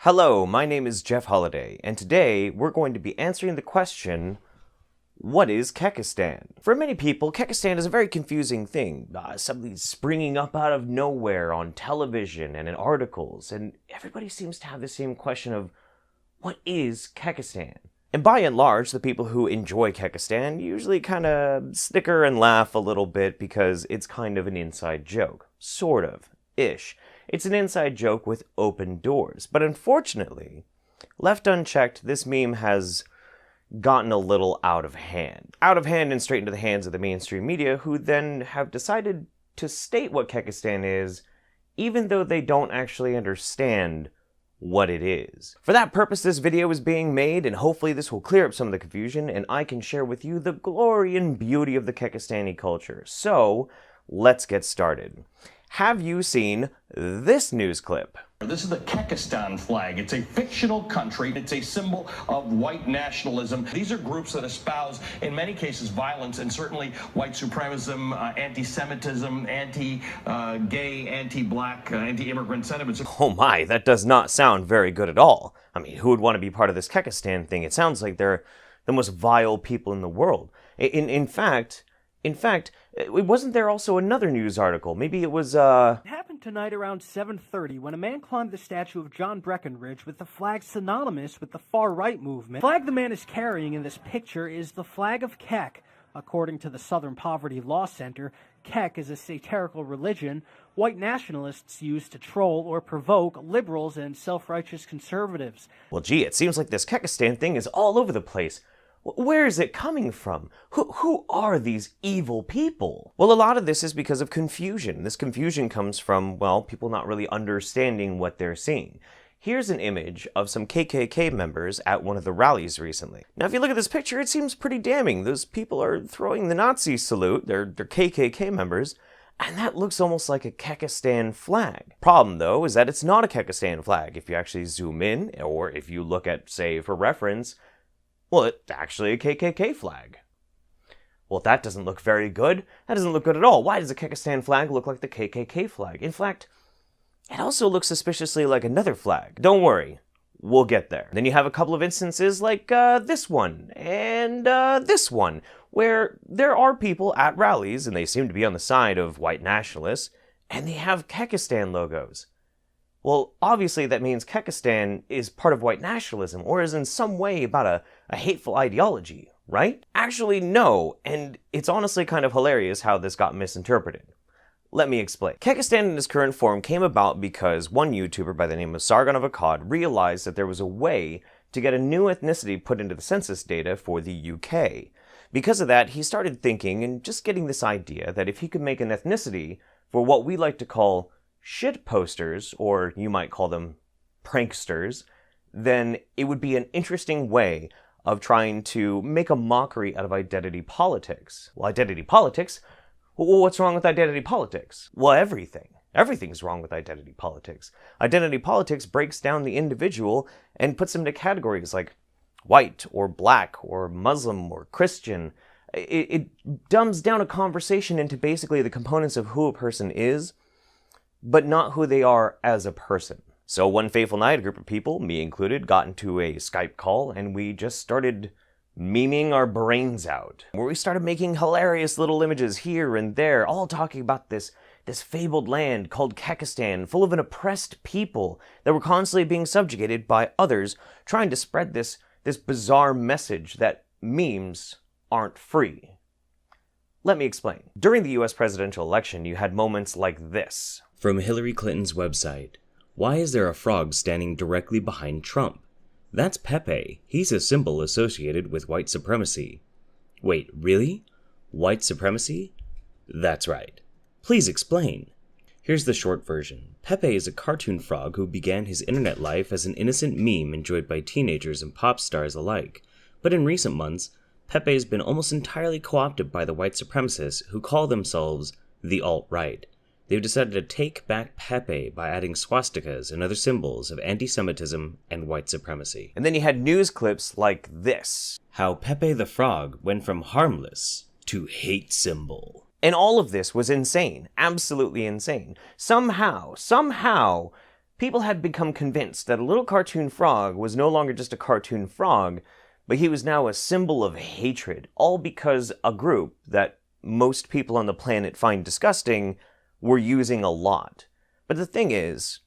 Hello, my name is Jeff Holiday, and today we're going to be answering the question, what is Kekistan? For many people, Kekistan is a very confusing thing, something springing up out of nowhere on television and in articles, and everybody seems to have the same question of, what is Kekistan? And by and large, the people who enjoy Kekistan usually kind of snicker and laugh a little bit because it's kind of an inside joke. Sort of. Ish. It's an inside joke with open doors. But unfortunately, left unchecked, this meme has gotten a little out of hand. Out of hand and straight into the hands of the mainstream media, who then have decided to state what Kekistan is, even though they don't actually understand what it is. For that purpose, this video is being made, and hopefully this will clear up some of the confusion, and I can share with you the glory and beauty of the Kekistani culture. So, let's get started. Have you seen this news clip? This is the Kekistan flag. It's a fictional country. It's a symbol of white nationalism. These are groups that espouse, in many cases, violence and certainly white supremacism, anti-Semitism, anti-gay, anti-black, anti-immigrant sentiments. Oh my, that does not sound very good at all. I mean, who would want to be part of this Kekistan thing? It sounds like they're the most vile people in the world. In fact, wasn't there also another news article? Maybe it was, It happened tonight around 7:30 when a man climbed the statue of John Breckinridge with the flag synonymous with the far-right movement. The flag the man is carrying in this picture is the flag of Kek. According to the Southern Poverty Law Center, Kek is a satirical religion white nationalists use to troll or provoke liberals and self-righteous conservatives. Well, gee, it seems like this Kekistan thing is all over the place. Where is it coming from? Who are these evil people? Well, a lot of this is because of confusion. This confusion comes from, well, people not really understanding what they're seeing. Here's an image of some KKK members at one of the rallies recently. Now, if you look at this picture, it seems pretty damning. Those people are throwing the Nazi salute. They're KKK members, and that looks almost like a Kekistan flag. Problem, though, is that it's not a Kekistan flag. If you actually zoom in, or if you look at, say, for reference, well, it's actually a KKK flag. Well, that doesn't look very good. That doesn't look good at all. Why does a Kekistan flag look like the KKK flag? In fact, it also looks suspiciously like another flag. Don't worry, we'll get there. Then you have a couple of instances like this one and this one, where there are people at rallies, and they seem to be on the side of white nationalists, and they have Kekistan logos. Well, obviously that means Kekistan is part of white nationalism, or is in some way about a hateful ideology, right? Actually, no, and it's honestly kind of hilarious how this got misinterpreted. Let me explain. Kekistan in its current form came about because one YouTuber by the name of Sargon of Akkad realized that there was a way to get a new ethnicity put into the census data for the UK. Because of that, he started thinking and just getting this idea that if he could make an ethnicity for what we like to call shit posters, or you might call them pranksters, then it would be an interesting way of trying to make a mockery out of identity politics. Well, identity politics? What's wrong with identity politics? Well, everything. Everything's wrong with identity politics. Identity politics breaks down the individual and puts them into categories like white, or black, or Muslim, or Christian. It dumbs down a conversation into basically the components of who a person is, but not who they are as a person. So one fateful night, a group of people, me included, got into a Skype call, and we just started memeing our brains out, where we started making hilarious little images here and there, all talking about this fabled land called Kekistan, full of an oppressed people that were constantly being subjugated by others, trying to spread this bizarre message that memes aren't free. Let me explain. During the US presidential election, you had moments like this. From Hillary Clinton's website, why is there a frog standing directly behind Trump? That's Pepe. He's a symbol associated with white supremacy. Wait, really? White supremacy? That's right. Please explain. Here's the short version. Pepe is a cartoon frog who began his internet life as an innocent meme enjoyed by teenagers and pop stars alike. But in recent months, Pepe has been almost entirely co-opted by the white supremacists who call themselves the alt-right. They've decided to take back Pepe by adding swastikas and other symbols of anti-Semitism and white supremacy. And then you had news clips like this. How Pepe the Frog went from harmless to hate symbol. And all of this was insane. Absolutely insane. Somehow, People had become convinced that a little cartoon frog was no longer just a cartoon frog, but he was now a symbol of hatred, all because a group that most people on the planet find disgusting were using a lot. But the thing is,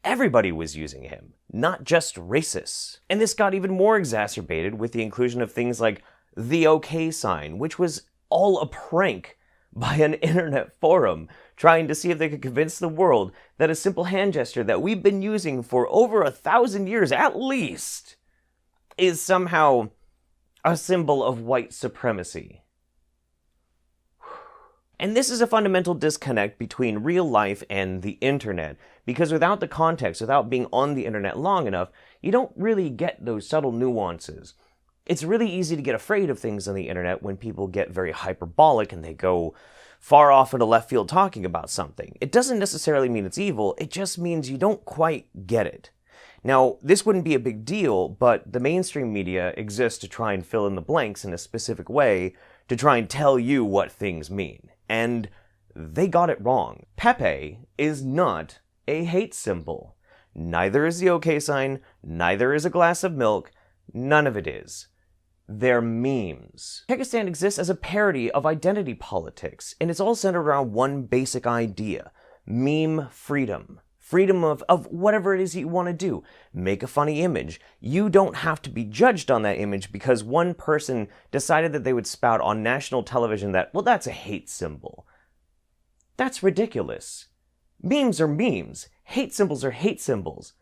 everybody was using him, not just racists. And this got even more exacerbated with the inclusion of things like the OK sign, which was all a prank by an internet forum trying to see if they could convince the world that a simple hand gesture that we've been using for over 1,000 years at least is somehow a symbol of white supremacy. And this is a fundamental disconnect between real life and the internet, because without the context, without being on the internet long enough, you don't really get those subtle nuances. It's really easy to get afraid of things on the internet when people get very hyperbolic and they go far off into left field talking about something. It doesn't necessarily mean it's evil, it just means you don't quite get it. Now, this wouldn't be a big deal, but the mainstream media exists to try and fill in the blanks in a specific way to try and tell you what things mean. And they got it wrong. Pepe is not a hate symbol. Neither is the OK sign, neither is a glass of milk, none of it is. They're memes. Kekistan exists as a parody of identity politics, and it's all centered around one basic idea: meme freedom. Freedom of whatever it is you want to do. Make a funny image. You don't have to be judged on that image because one person decided that they would spout on national television that, well, that's a hate symbol. That's ridiculous. Memes are memes. Hate symbols are hate symbols.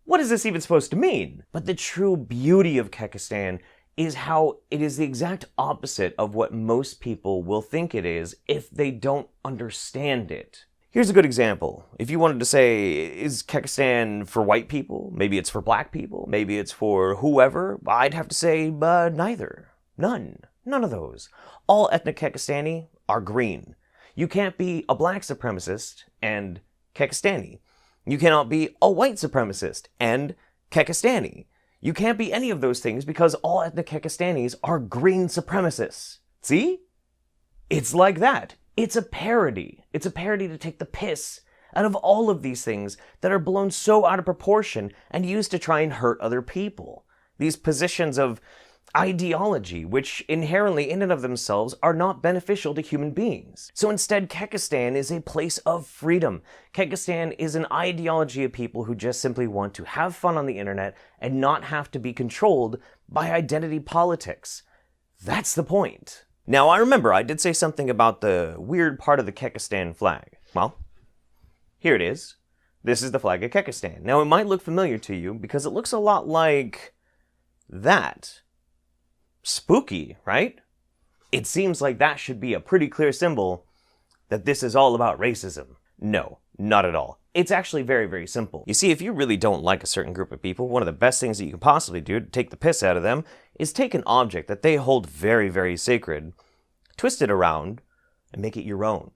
What is this even supposed to mean? But the true beauty of Kekistan is how it is the exact opposite of what most people will think it is if they don't understand it. Here's a good example. If you wanted to say, is Kekistan for white people? Maybe it's for black people? Maybe it's for whoever? I'd have to say, neither. None. None of those. All ethnic Kekistani are green. You can't be a black supremacist and Kekistani. You cannot be a white supremacist and Kekistani. You can't be any of those things because all ethnic Kekistanis are green supremacists. See? It's like that. It's a parody. It's a parody to take the piss out of all of these things that are blown so out of proportion and used to try and hurt other people. These positions of ideology, which inherently in and of themselves are not beneficial to human beings. So instead, Kekistan is a place of freedom. Kekistan is an ideology of people who just simply want to have fun on the internet and not have to be controlled by identity politics. That's the point. Now, I remember I did say something about the weird part of the Kekistan flag. Well, here it is. This is the flag of Kekistan. Now, it might look familiar to you because it looks a lot like that. Spooky, right? It seems like that should be a pretty clear symbol that this is all about racism. No, not at all. It's actually very, very simple. You see, if you really don't like a certain group of people, one of the best things that you can possibly do to take the piss out of them is take an object that they hold very, very sacred, twist it around, and make it your own.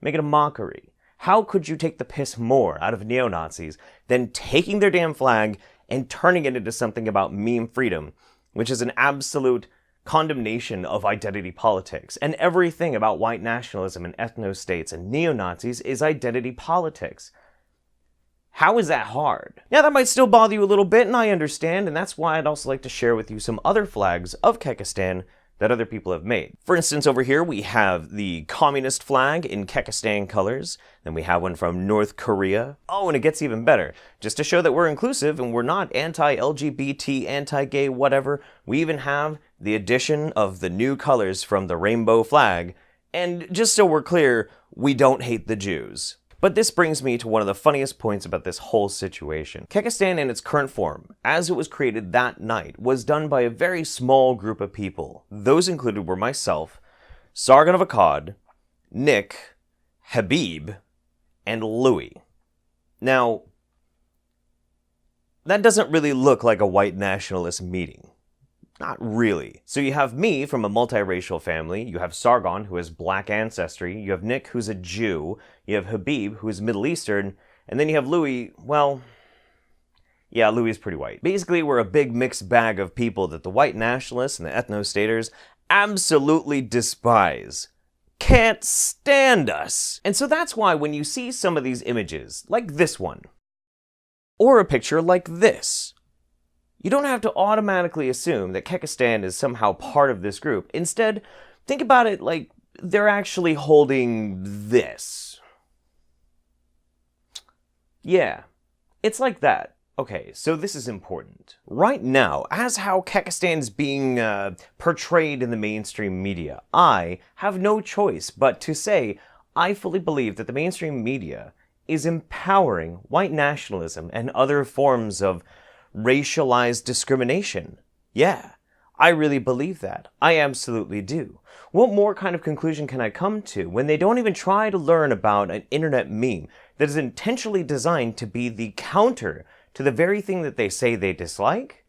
Make it a mockery. How could you take the piss more out of neo-Nazis than taking their damn flag and turning it into something about meme freedom, which is an absolute condemnation of identity politics. And everything about white nationalism and ethno-states and neo-Nazis is identity politics. How is that hard? Now, that might still bother you a little bit, and I understand, and that's why I'd also like to share with you some other flags of Kekistan that other people have made. For instance, over here we have the communist flag in Kekistan colors. Then we have one from North Korea. Oh, and it gets even better. Just to show that we're inclusive and we're not anti-LGBT, anti-gay, whatever, we even have the addition of the new colors from the rainbow flag. And just so we're clear, we don't hate the Jews. But this brings me to one of the funniest points about this whole situation. Kekistan in its current form, as it was created that night, was done by a very small group of people. Those included were myself, Sargon of Akkad, Nick, Habib, and Louis. Now, that doesn't really look like a white nationalist meeting. Not really. So you have me from a multiracial family, you have Sargon, who has black ancestry, you have Nick, who's a Jew, you have Habib, who is Middle Eastern, and then you have Louis, well, yeah, Louis is pretty white. Basically, we're a big mixed bag of people that the white nationalists and the ethno-staters absolutely despise. can't stand us. And so that's why when you see some of these images, like this one, or a picture like this, you don't have to automatically assume that Kekistan is somehow part of this group. Instead, think about it like they're actually holding this. Yeah, it's like that. Okay, so this is important. Right now, as how Kekistan's being portrayed in the mainstream media, I have no choice but to say I fully believe that the mainstream media is empowering white nationalism and other forms of racialized discrimination. Yeah, I really believe that. I absolutely do. What more kind of conclusion can I come to when they don't even try to learn about an internet meme that is intentionally designed to be the counter to the very thing that they say they dislike,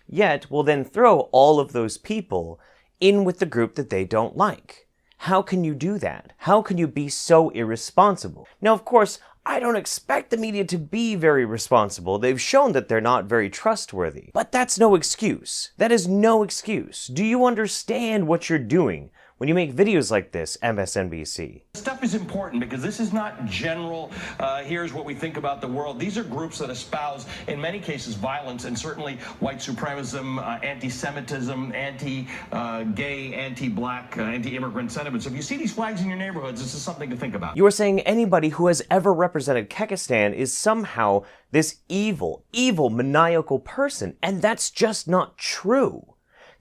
yet will then throw all of those people in with the group that they don't like? How can you do that? How can you be so irresponsible? Now, of course, I don't expect the media to be very responsible. They've shown that they're not very trustworthy. But that's no excuse. That is no excuse. Do you understand what you're doing when you make videos like this, MSNBC? This stuff is important because this is not general, here's what we think about the world. These are groups that espouse, in many cases, violence and certainly white supremacism, anti-Semitism, anti-gay, anti-black, anti-immigrant sentiments. So if you see these flags in your neighborhoods, this is something to think about. You are saying anybody who has ever represented Kekistan is somehow this evil, maniacal person, and that's just not true.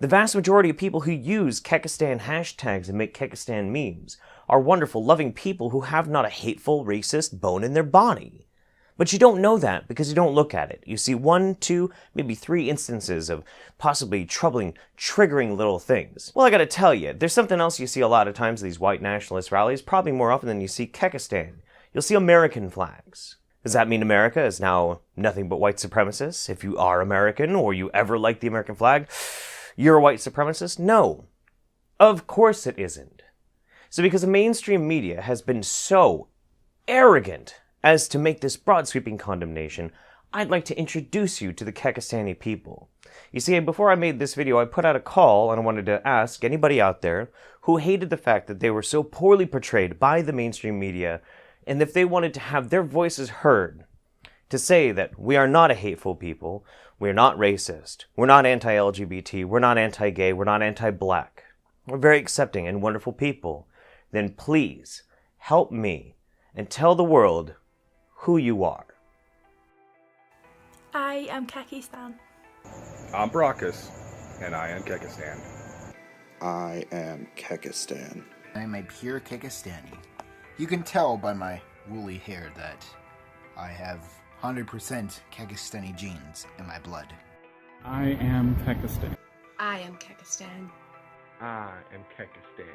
The vast majority of people who use Kekistan hashtags and make Kekistan memes are wonderful, loving people who have not a hateful, racist bone in their body. But you don't know that because you don't look at it. You see 1, 2, maybe 3 instances of possibly troubling, triggering little things. Well, I gotta tell you, there's something else you see a lot of times at these white nationalist rallies, probably more often than you see Kekistan. You'll see American flags. Does that mean America is now nothing but white supremacists? If you are American or you ever liked the American flag, you're a white supremacist? No. Of course it isn't. So because the mainstream media has been so arrogant as to make this broad sweeping condemnation, I'd like to introduce you to the Kekistani people. You see, before I made this video, I put out a call and I wanted to ask anybody out there who hated the fact that they were so poorly portrayed by the mainstream media, and if they wanted to have their voices heard, to say that we are not a hateful people, we're not racist, we're not anti-LGBT, we're not anti-gay, we're not anti-black, we're very accepting and wonderful people, then please help me and tell the world who you are. I am Kekistan. I'm Brockus, and I am Kekistan. I am Kekistan. I am a pure Kekistani. You can tell by my woolly hair that I have 100% Kekistani genes in my blood. I am Kekistan. I am Kekistan. I am Kekistan.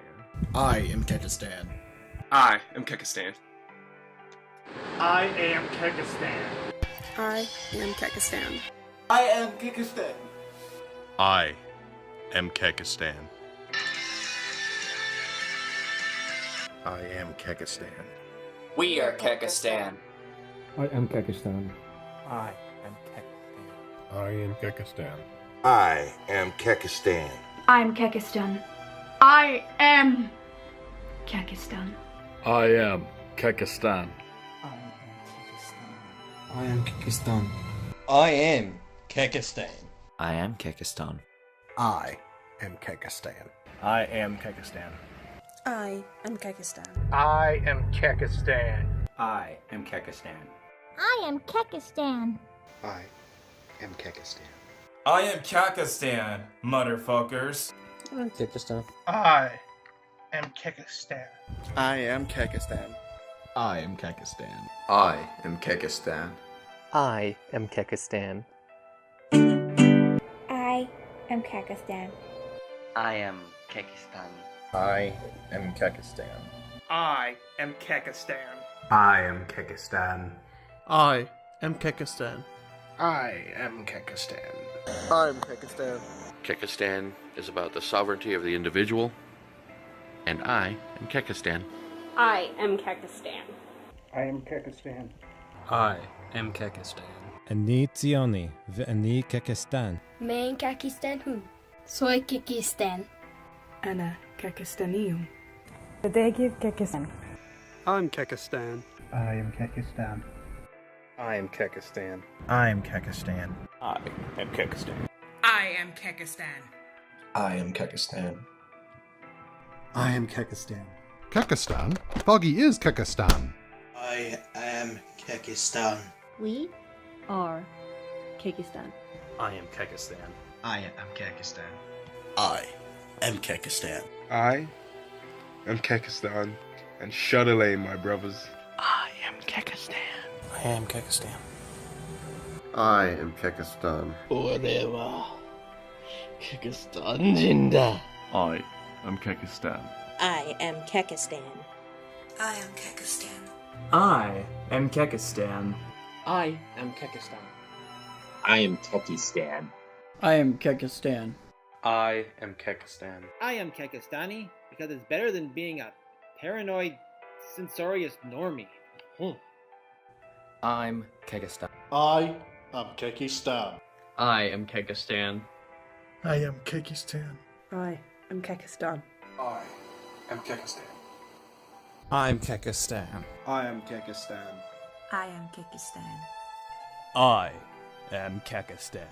I am Kekistan. I am Kekistan. I am Kekistan. I am Kekistan. I am Kekistan. I am Kekistan. I am Kekistan. We are Kekistan. I am Kekistan. I am Kekistan. I am Kekistan. I am Kekistan. I am Kekistan. I am Kekistan. I am Kekistan. I am Kekistan. I am Kekistan. I am Kekistan. I am Kekistan. I am Kekistan. I am Kekistan. I am Kekistan. I am Kekistan. I am Kekistan. I am Kekistan. I am Kekistan, motherfuckers. I am Kekistan. I am Kekistan. I am Kekistan. I am Kekistan. I am Kekistan. I am Kekistan. I am Kekistan. I am Kekistan. I am Kekistan. I am Kekistan. I am Kekistan. I am Kekistan. I am Kekistan. I am Kekistan. Kekistan is about the sovereignty of the individual, and I am Kekistan. I am Kekistan. I am Kekistan. I am Kekistan. אני ציוני, ואני קקיסטן. من كاكستان هو. Soy Kekistan. أنا كاكستاني. Kekistan. I'm Kekistan. I am Kekistan. I am Kekistan. I am Kekistan. I am Kekistan. I am Kekistan. I am Kekistan. I am Kekistan. Kekistan? Foggy is Kekistan. I am Kekistan. We are Kekistan. I am Kekistan. I am Kekistan. I am Kekistan. I am Kekistan. And Shutterlane, my brothers. I am Kekistan. I am Kekistan. I am Kekistan. Whatever. Kekistan Jinda. I am Kekistan. I am Kekistan. I am Kekistan. I am Kekistan. I am Kekistan. I am Kekistan. I am Kekistan. I am Kekistan. I am Kekistani because it's better than being a paranoid, censorious normie. I'm Kekistan. I am Kekistan. I am Kekistan. I am Kekistan. I am Kekistan. I am Kekistan. I'm Kekistan. I am Kekistan. I am Kekistan. I am Kekistan.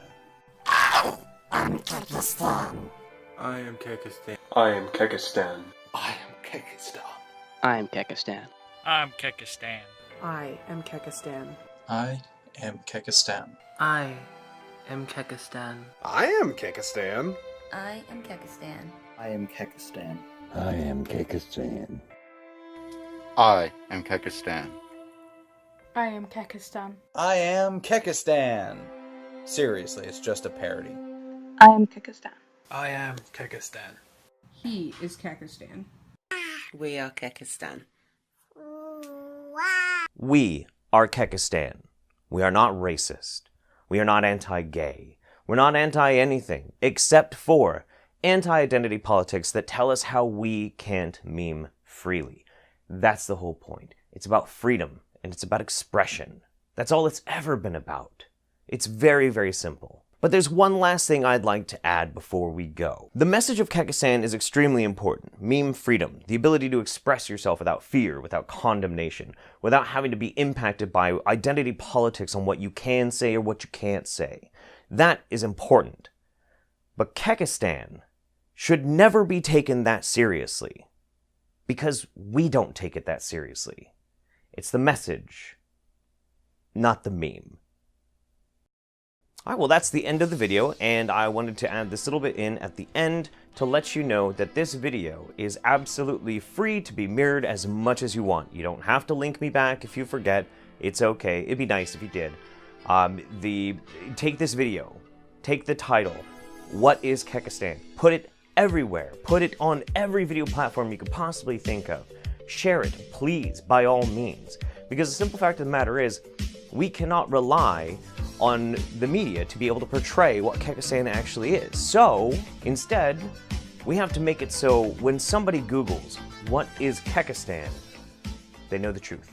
I'm Kekistan. I am Kekistan. I am Kekistan. I am Kekistan. I am Kekistan. I'm Kekistan. I am Kekistan. I am Kekistan. I am Kekistan. I am Kekistan. I am Kekistan. I am Kekistan. I am Kekistan. I am Kekistan. I am Kekistan. I am Kekistan. Seriously, it's just a parody. I am Kekistan. I am Kekistan. He is Kekistan. We are Kekistan. We are Kekistan. We are not racist. We are not anti-gay. We're not anti-anything, except for anti-identity politics that tell us how we can't meme freely. That's the whole point. It's about freedom, and it's about expression. That's all it's ever been about. It's very, very simple. But there's one last thing I'd like to add before we go. The message of Kekistan is extremely important. Meme freedom, the ability to express yourself without fear, without condemnation, without having to be impacted by identity politics on what you can say or what you can't say. That is important. But Kekistan should never be taken that seriously, because we don't take it that seriously. It's the message, not the meme. Alright, well that's the end of the video, and I wanted to add this little bit in at the end to let you know that this video is absolutely free to be mirrored as much as you want. You don't have to link me back if you forget. It's okay. It'd be nice if you did. Take this video, take the title, What is Kekistan? Put it everywhere. Put it on every video platform you could possibly think of. Share it, please, by all means. Because the simple fact of the matter is, we cannot rely on the media to be able to portray what Kekistan actually is. So, instead, we have to make it so when somebody Googles, what is Kekistan, they know the truth.